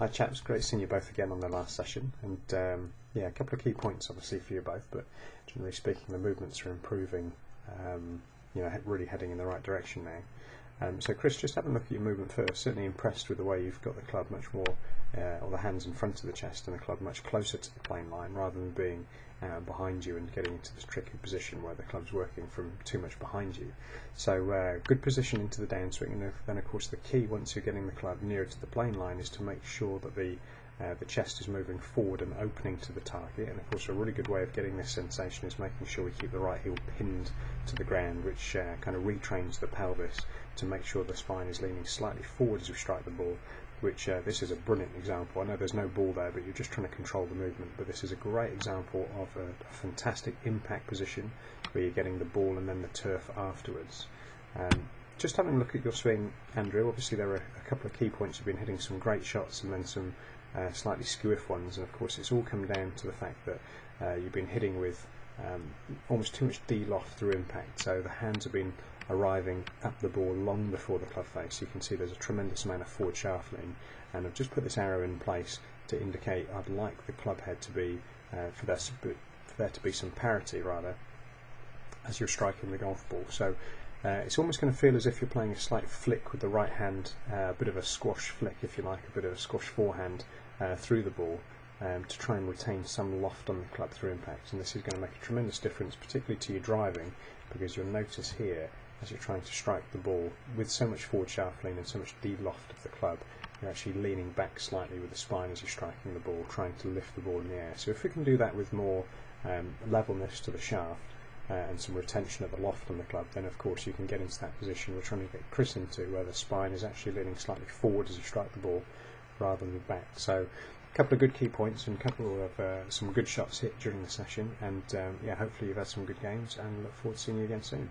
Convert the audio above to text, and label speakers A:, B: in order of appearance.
A: Hi chaps, great seeing you both again on the last session, and yeah, a couple of key points obviously for you both, but generally speaking the movements are improving, really heading in the right direction now. So Chris, just having a look at your movement first, certainly impressed with the way you've got the club much more, or the hands in front of the chest and the club much closer to the plane line rather than being behind you and getting into this tricky position where the club's working from too much behind you. So good position into the downswing, and then of course the key once you're getting the club nearer to the plane line is to make sure that the chest is moving forward and opening to the target. And of course a really good way of getting this sensation is making sure we keep the right heel pinned to the ground, which kind of retrains the pelvis to make sure the spine is leaning slightly forward as we strike the ball, which this is a brilliant example. I know there's no ball there, but you're just trying to control the movement, but this is a great example of a fantastic impact position where you're getting the ball and then the turf afterwards. Just having a look at your swing, Andrew, obviously there are a couple of key points. You've been hitting some great shots and then some slightly skew-iff ones, and of course it's all come down to the fact that you've been hitting with almost too much D-loft through impact, so the hands have been arriving up the ball long before the club face. You can see there's a tremendous amount of forward shaft lean, and I've just put this arrow in place to indicate I'd like the club head to be, for there to be some parity rather, as you're striking the golf ball. So it's almost going to feel as if you're playing a slight flick with the right hand, a bit of a squash flick if you like, a bit of a squash forehand through the ball, to try and retain some loft on the club through impact. And this is going to make a tremendous difference, particularly to your driving, because you'll notice here as you're trying to strike the ball with so much forward shaft lean and so much D-loft of the club, you're actually leaning back slightly with the spine as you're striking the ball, trying to lift the ball in the air. So if we can do that with more levelness to the shaft and some retention of the loft on the club, then of course you can get into that position we're trying to get Chris into, where the spine is actually leaning slightly forward as you strike the ball rather than back. So a couple of good key points and a couple of some good shots hit during the session, and yeah, hopefully you've had some good games and look forward to seeing you again soon.